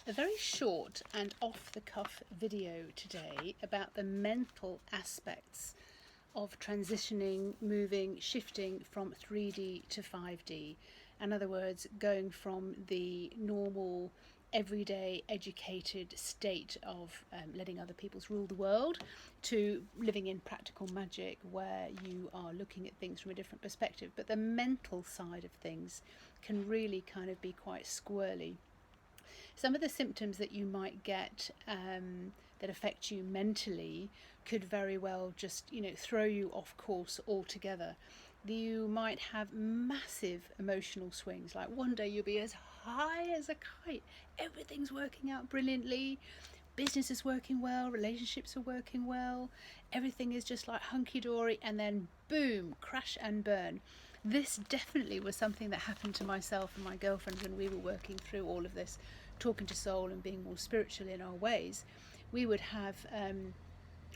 A very short and off-the-cuff video today about the mental aspects of transitioning, moving, shifting from 3D to 5D. In other words, going from the normal, everyday, educated state of letting other people rule the world to living in practical magic where you are looking at things from a different perspective. But the mental side of things can really kind of be quite squirrely. Some of the symptoms that you might get that affect you mentally could very well just, throw you off course altogether. You might have massive emotional swings. Like one day you'll be as high as a kite. Everything's working out brilliantly. Business is working well, relationships are working well, everything is just like hunky-dory, and then boom, crash and burn. This definitely was something that happened to myself and my girlfriend when we were working through all of this, talking to soul and being more spiritual in our ways. We would have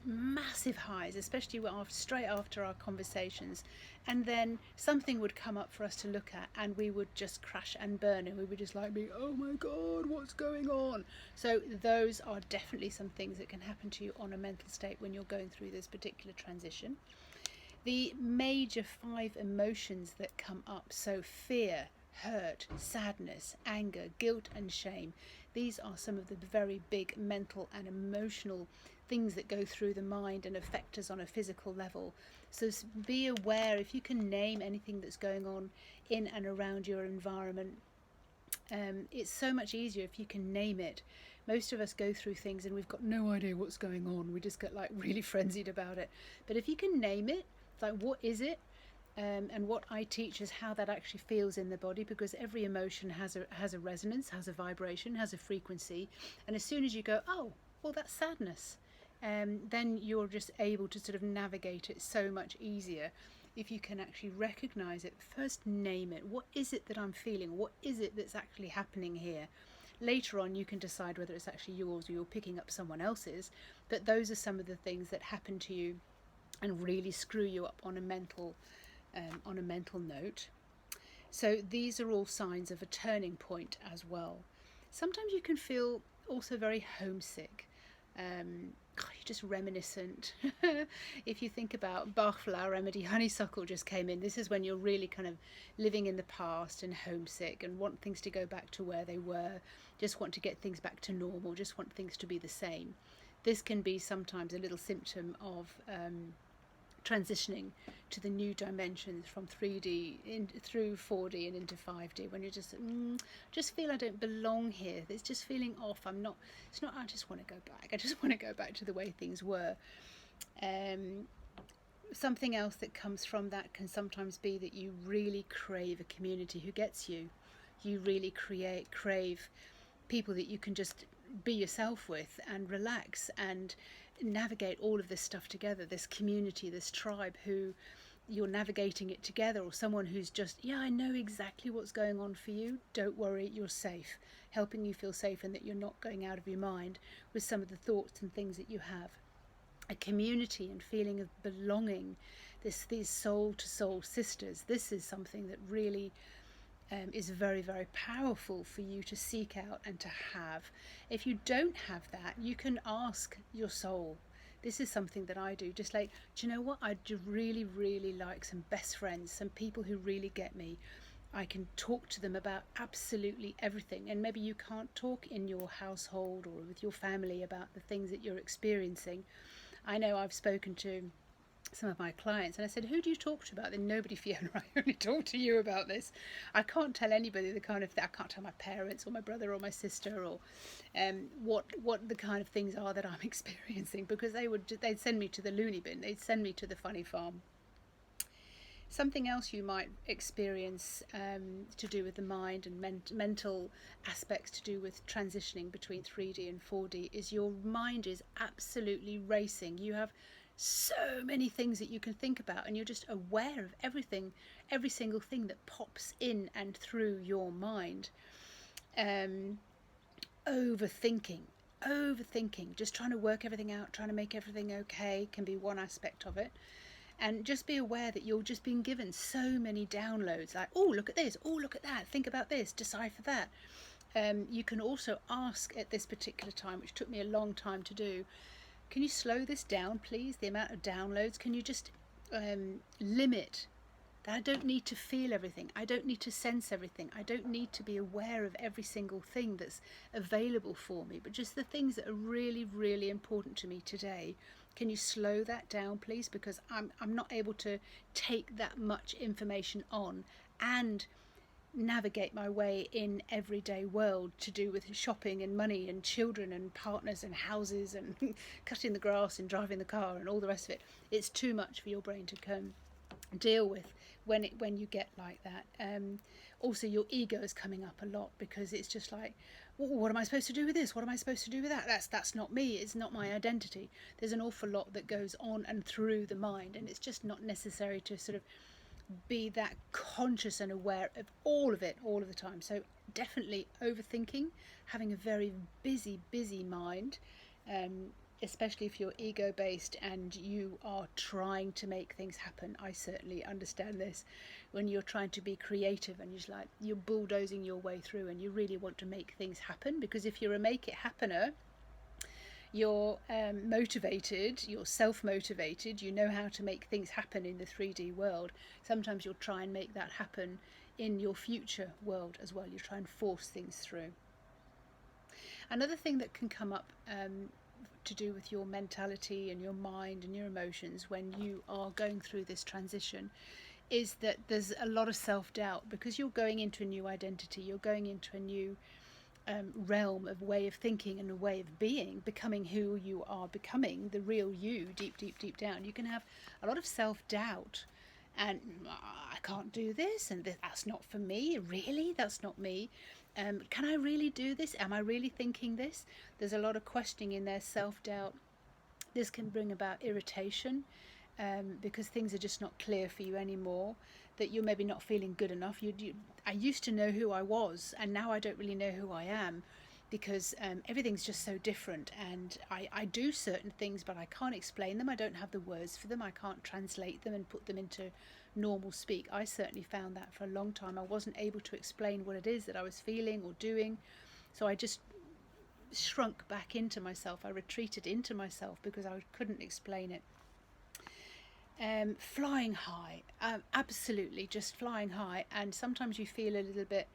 massive highs, especially straight after our conversations, and then something would come up for us to look at and we would just crash and burn, and we would just like be, oh my god, what's going on? So those are definitely some things that can happen to you on a mental state when you're going through this particular transition. The major 5 emotions that come up, so fear, hurt, sadness, anger, guilt and shame. These are some of the very big mental and emotional things that go through the mind and affect us on a physical level. So be aware, if you can name anything that's going on in and around your environment. It's so much easier if you can name it. Most of us go through things and we've got no idea what's going on. We just get like really frenzied about it. But if you can name it, like what is it? And what I teach is how that actually feels in the body, because every emotion has a resonance, has a vibration, has a frequency. And as soon as you go, oh, well, that's sadness, then you're just able to sort of navigate it so much easier if you can actually recognize it. First, name it. What is it that I'm feeling? What is it that's actually happening here? Later on, you can decide whether it's actually yours or you're picking up someone else's. But those are some of the things that happen to you and really screw you up on a mental note. So these are all signs of a turning point as well. Sometimes you can feel also very homesick. You're just reminiscent. If you think about Bach flower remedy, honeysuckle just came in. This is when you're really kind of living in the past and homesick and want things to go back to where they were, just want to get things back to normal, just want things to be the same. This can be sometimes a little symptom of transitioning to the new dimensions from 3D through 4D and into 5D, when you just feel I don't belong here. It's just feeling off. I just want to go back. I just want to go back to the way things were. Something else that comes from that can sometimes be that you really crave a community who gets you. You really crave people that you can just be yourself with and relax and navigate all of this stuff together, this community, this tribe who you're navigating it together, or someone who's just, yeah, I know exactly what's going on for you, don't worry, you're safe, helping you feel safe and that you're not going out of your mind with some of the thoughts and things that you have. A community and feeling of belonging, these soul to soul sisters, this is something that really is very, very powerful for you to seek out and to have. If you don't have that, you can ask your soul. This is something that I do, just like, do you know what, I'd really, really like some best friends, some people who really get me. I can talk to them about absolutely everything, and maybe you can't talk in your household or with your family about the things that you're experiencing. I know I've spoken to some of my clients and I said, who do you talk to about this? Nobody, Fiona, I only talk to you about this. I can't tell anybody the kind of I can't tell my parents or my brother or my sister or what the kind of things are that I'm experiencing, because they'd send me to the loony bin, they'd send me to the funny farm. Something else you might experience to do with the mind and mental aspects to do with transitioning between 3D and 4D is your mind is absolutely racing. You have so many things that you can think about, and you're just aware of everything, every single thing that pops in and through your mind. Overthinking, just trying to work everything out, trying to make everything okay can be one aspect of it. And just be aware that you're just being given so many downloads, like, oh, look at this, oh, look at that, think about this, decipher that. You can also ask at this particular time, which took me a long time to do, can you slow this down, please? The amount of downloads, can you just limit that? I don't need to feel everything. I don't need to sense everything. I don't need to be aware of every single thing that's available for me, but just the things that are really, really important to me today. Can you slow that down, please? Because I'm not able to take that much information on and navigate my way in everyday world to do with shopping and money and children and partners and houses and cutting the grass and driving the car and all the rest of it. It's too much for your brain to deal with when you get like that. Also, your ego is coming up a lot because it's just like, what am I supposed to do with this? What am I supposed to do with that? That's not me. It's not my identity. There's an awful lot that goes on and through the mind, and it's just not necessary to sort of be that conscious and aware of all of it all of the time. So definitely overthinking, having a very busy mind, especially if you're ego based and you are trying to make things happen. I certainly understand this when you're trying to be creative and you're bulldozing your way through and you really want to make things happen, because if you're a make it happener, you're motivated, you're self-motivated, you know how to make things happen in the 3D world. Sometimes you'll try and make that happen in your future world as well. You try and force things through. Another thing that can come up to do with your mentality and your mind and your emotions when you are going through this transition is that there's a lot of self-doubt, because you're going into a new identity, you're going into a new realm of way of thinking and a way of being, becoming who you are becoming, the real you, deep down. You can have a lot of self-doubt and I can't do this, and that's not for me, really, that's not me. Can I really do this? Am I really thinking this? There's a lot of questioning in there, self-doubt. This can bring about irritation because things are just not clear for you anymore, that you're maybe not feeling good enough. I used to know who I was, and now I don't really know who I am, because everything's just so different, and I do certain things but I can't explain them. I don't have the words for them. I can't translate them and put them into normal speak. I certainly found that for a long time. I wasn't able to explain what it is that I was feeling or doing, so I just shrunk back into myself. I retreated into myself because I couldn't explain it. Flying high, absolutely just flying high, and sometimes you feel a little bit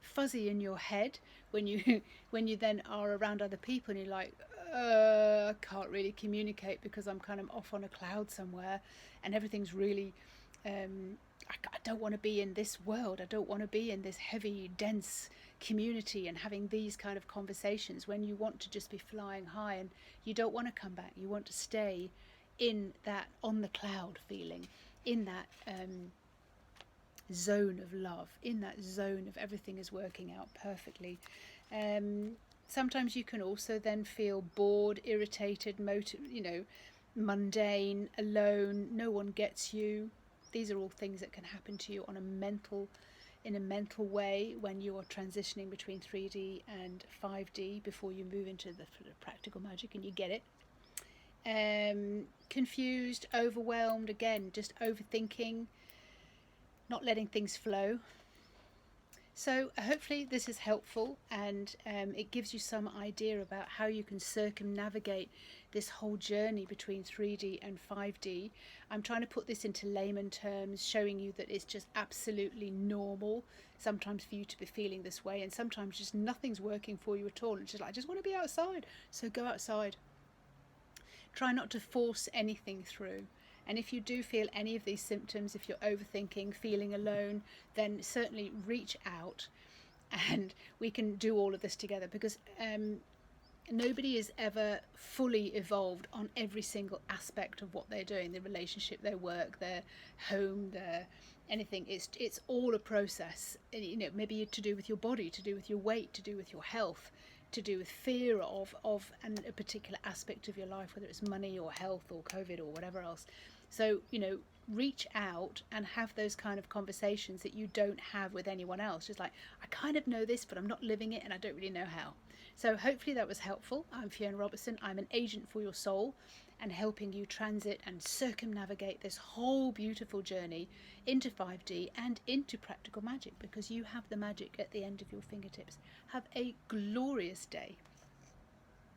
fuzzy in your head when you then are around other people and you're like, I can't really communicate because I'm kind of off on a cloud somewhere, and everything's really I don't want to be in this world. I don't want to be in this heavy, dense community and having these kind of conversations, when you want to just be flying high and you don't want to come back. You want to stay in that on the cloud feeling, in that zone of love, in that zone of everything is working out perfectly. Sometimes you can also then feel bored, irritated, mundane, alone, no one gets you. These are all things that can happen to you in a mental way when you are transitioning between 3D and 5D before you move into the practical magic and you get it. Confused, overwhelmed, again, just overthinking, not letting things flow. So hopefully this is helpful, and it gives you some idea about how you can circumnavigate this whole journey between 3D and 5D. I'm trying to put this into layman terms, showing you that it's just absolutely normal sometimes for you to be feeling this way, and sometimes just nothing's working for you at all. It's just like, I just want to be outside, so go outside. Try not to force anything through. And if you do feel any of these symptoms, if you're overthinking, feeling alone, then certainly reach out and we can do all of this together, because nobody is ever fully evolved on every single aspect of what they're doing, their relationship, their work, their home, their anything. It's all a process, maybe to do with your body, to do with your weight, to do with your health, to do with fear of a particular aspect of your life, whether it's money or health or COVID or whatever else. So, reach out and have those kind of conversations that you don't have with anyone else. Just like, I kind of know this, but I'm not living it and I don't really know how. So hopefully that was helpful. I'm Fiona Robertson. I'm an agent for your soul and helping you transit and circumnavigate this whole beautiful journey into 5D and into practical magic, because you have the magic at the end of your fingertips. Have a glorious day.